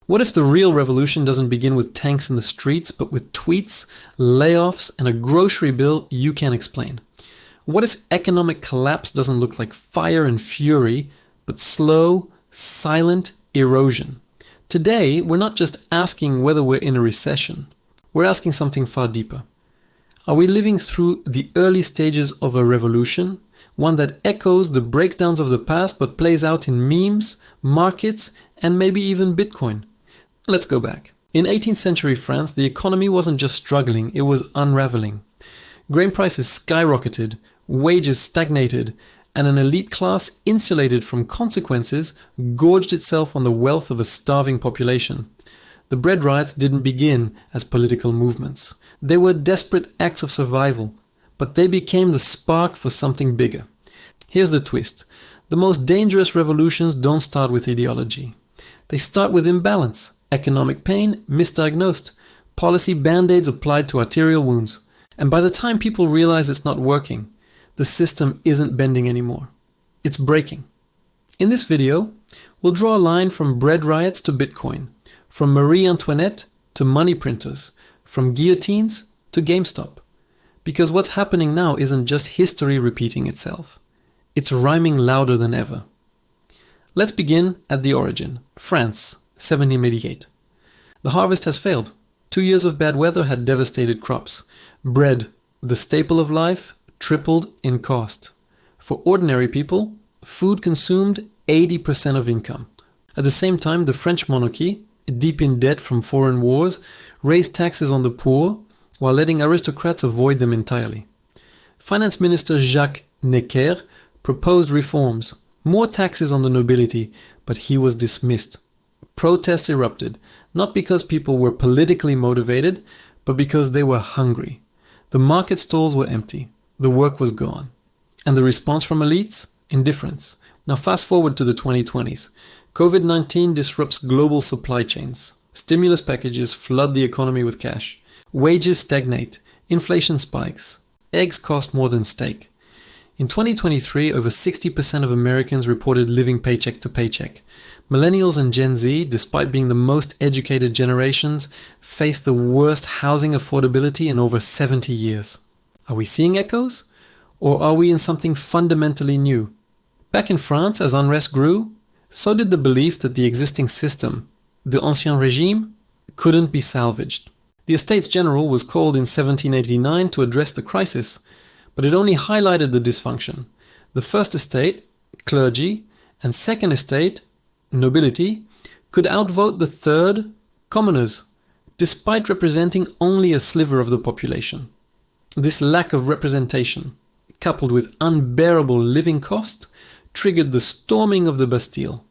What if the real revolution doesn't begin with tanks in the streets, but with tweets, layoffs, and a grocery bill you can't explain? What if economic collapse doesn't look like fire and fury, but slow, silent erosion? Today, we're not just asking whether we're in a recession. We're asking something far deeper. Are we living through the early stages of a revolution, one that echoes the breakdowns of the past but plays out in memes, markets, and maybe even Bitcoin? Let's go back. In 18th century France, the economy wasn't just struggling, it was unraveling. Grain prices skyrocketed, wages stagnated, and an elite class insulated from consequences gorged itself on the wealth of a starving population. The bread riots didn't begin as political movements. They were desperate acts of survival, but they became the spark for something bigger. Here's the twist. The most dangerous revolutions don't start with ideology. They start with imbalance, economic pain misdiagnosed, policy band-aids applied to arterial wounds. And by the time people realize it's not working, the system isn't bending anymore. It's breaking. In this video, we'll draw a line from bread riots to Bitcoin, from Marie Antoinette to money printers, from guillotines to GameStop. Because what's happening now isn't just history repeating itself. It's rhyming louder than ever. Let's begin at the origin. France, 1788. The harvest has failed. 2 years of bad weather had devastated crops. Bread, the staple of life, tripled in cost. For ordinary people, food consumed 80% of income. At the same time, the French monarchy, deep in debt from foreign wars, raised taxes on the poor while letting aristocrats avoid them entirely. Finance Minister Jacques Necker proposed reforms, more taxes on the nobility, but he was dismissed. Protests erupted, not because people were politically motivated, but because they were hungry. The market stalls were empty. The work was gone. And the response from elites? Indifference. Now fast forward to the 2020s. COVID-19 disrupts global supply chains. Stimulus packages flood the economy with cash. Wages stagnate. Inflation spikes. Eggs cost more than steak. In 2023, over 60% of Americans reported living paycheck to paycheck. Millennials and Gen Z, despite being the most educated generations, face the worst housing affordability in over 70 years. Are we seeing echoes? Or are we in something fundamentally new? Back in France, as unrest grew, so did the belief that the existing system, the Ancien Régime, couldn't be salvaged. The Estates General was called in 1789 to address the crisis, but it only highlighted the dysfunction. The First Estate, clergy, and Second Estate, nobility, could outvote the Third, commoners, despite representing only a sliver of the population. This lack of representation, coupled with unbearable living cost, triggered the storming of the Bastille.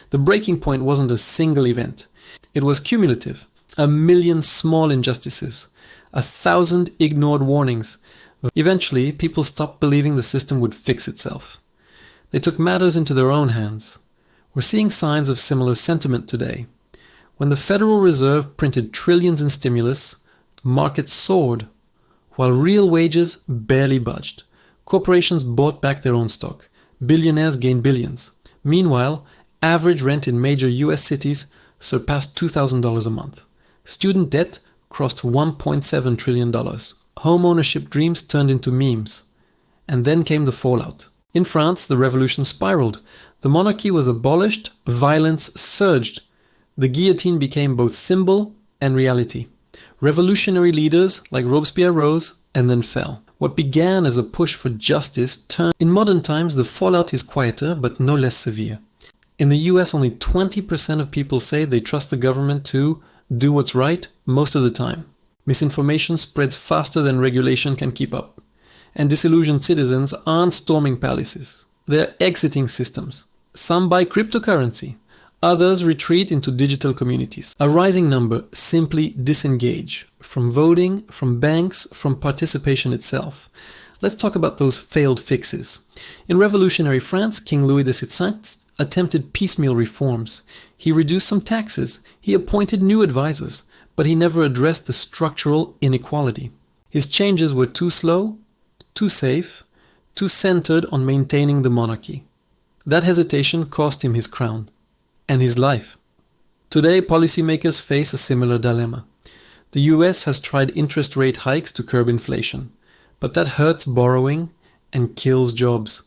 The breaking point wasn't a single event. It was cumulative. 1 million small injustices. 1,000 ignored warnings. Eventually, people stopped believing the system would fix itself. They took matters into their own hands. We're seeing signs of similar sentiment today. When the Federal Reserve printed trillions in stimulus, markets soared, while real wages barely budged. Corporations bought back their own stock. Billionaires gained billions. Meanwhile, average rent in major US cities surpassed $2,000 a month. Student debt crossed $1.7 trillion. Home ownership dreams turned into memes. And then came the fallout. In France, the revolution spiraled. The monarchy was abolished, violence surged. The guillotine became both symbol and reality. Revolutionary leaders like Robespierre rose and then fell. What began as a push for justice turned. In modern times, the fallout is quieter but no less severe. In the US, only 20% of people say they trust the government to do what's right most of the time. Misinformation spreads faster than regulation can keep up. And disillusioned citizens aren't storming palaces. They're exiting systems. Some buy cryptocurrency. Others retreat into digital communities. A rising number simply disengage from voting, from banks, from participation itself. Let's talk about those failed fixes. In revolutionary France, King Louis XVI attempted piecemeal reforms. He reduced some taxes. He appointed new advisors. But he never addressed the structural inequality. His changes were too slow, too safe, too centered on maintaining the monarchy. That hesitation cost him his crown and his life. Today, policymakers face a similar dilemma. The US has tried interest rate hikes to curb inflation, but that hurts borrowing and kills jobs.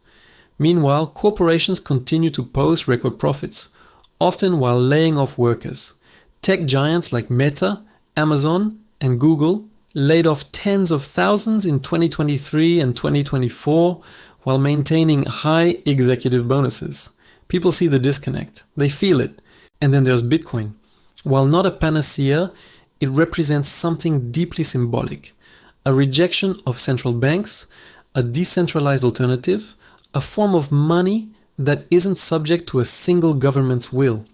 Meanwhile, corporations continue to post record profits, often while laying off workers. Tech giants like Meta, Amazon, and Google laid off tens of thousands in 2023 and 2024 while maintaining high executive bonuses. People see the disconnect, they feel it. And then there's Bitcoin. While not a panacea, it represents something deeply symbolic, a rejection of central banks, a decentralized alternative, a form of money that isn't subject to a single government's will.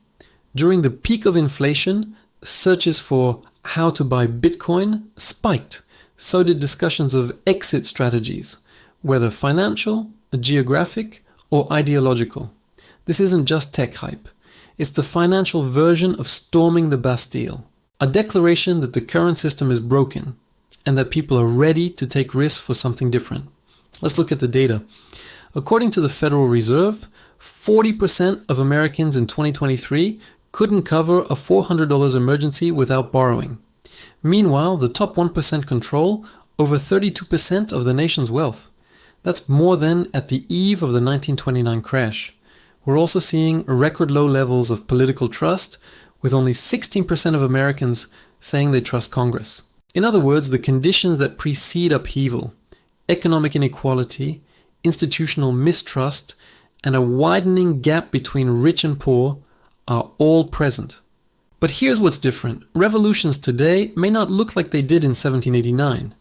During the peak of inflation, searches for how to buy Bitcoin spiked. So did discussions of exit strategies, whether financial, geographic, or ideological. This isn't just tech hype. It's the financial version of storming the Bastille. A declaration that the current system is broken and that people are ready to take risks for something different. Let's look at the data. According to the Federal Reserve, 40% of Americans in 2023 couldn't cover a $400 emergency without borrowing. Meanwhile, the top 1% control over 32% of the nation's wealth. That's more than at the eve of the 1929 crash. We're also seeing record low levels of political trust, with only 16% of Americans saying they trust Congress. In other words, the conditions that precede upheaval, economic inequality, institutional mistrust, and a widening gap between rich and poor are all present. But here's what's different. Revolutions today may not look like they did in 1789.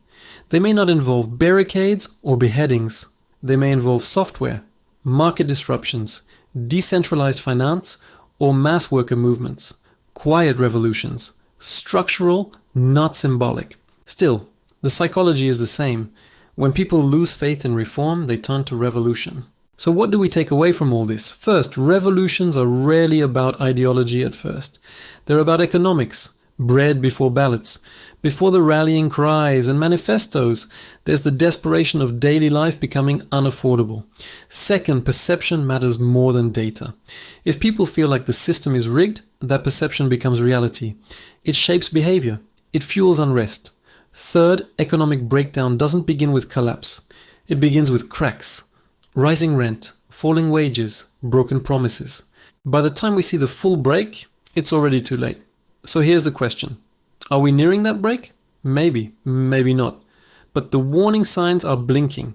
They may not involve barricades or beheadings. They may involve software, market disruptions, decentralized finance, or mass worker movements. Quiet revolutions. Structural, not symbolic. Still, the psychology is the same. When people lose faith in reform, they turn to revolution. So what do we take away from all this? First, revolutions are rarely about ideology at first. They're about economics, bread before ballots. Before the rallying cries and manifestos, there's the desperation of daily life becoming unaffordable. Second, perception matters more than data. If people feel like the system is rigged, that perception becomes reality. It shapes behavior. It fuels unrest. Third, economic breakdown doesn't begin with collapse. It begins with cracks. Rising rent, falling wages, broken promises. By the time we see the full break, it's already too late. So here's the question. Are we nearing that break? Maybe, maybe not. But the warning signs are blinking.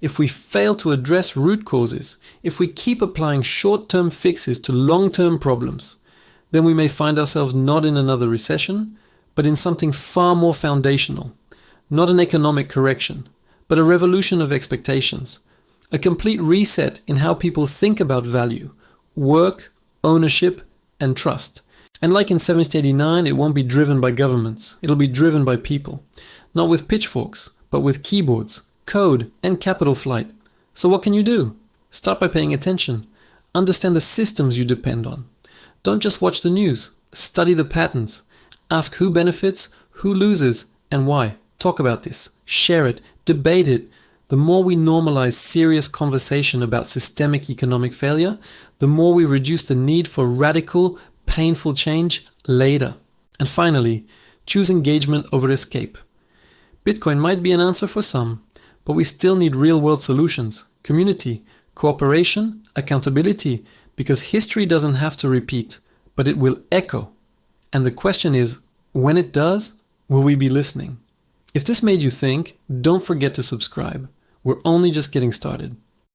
If we fail to address root causes, if we keep applying short-term fixes to long-term problems, then we may find ourselves not in another recession, but in something far more foundational. Not an economic correction, but a revolution of expectations. A complete reset in how people think about value, work, ownership, and trust. And like in 1789, it won't be driven by governments. It'll be driven by people. Not with pitchforks, but with keyboards, code, and capital flight. So what can you do? Start by paying attention. Understand the systems you depend on. Don't just watch the news. Study the patterns. Ask who benefits, who loses, and why. Talk about this. Share it. Debate it. The more we normalize serious conversation about systemic economic failure, the more we reduce the need for radical, painful change later. And finally, choose engagement over escape. Bitcoin might be an answer for some, but we still need real-world solutions, community, cooperation, accountability, because history doesn't have to repeat, but it will echo. And the question is, when it does, will we be listening? If this made you think, don't forget to subscribe. We're only just getting started.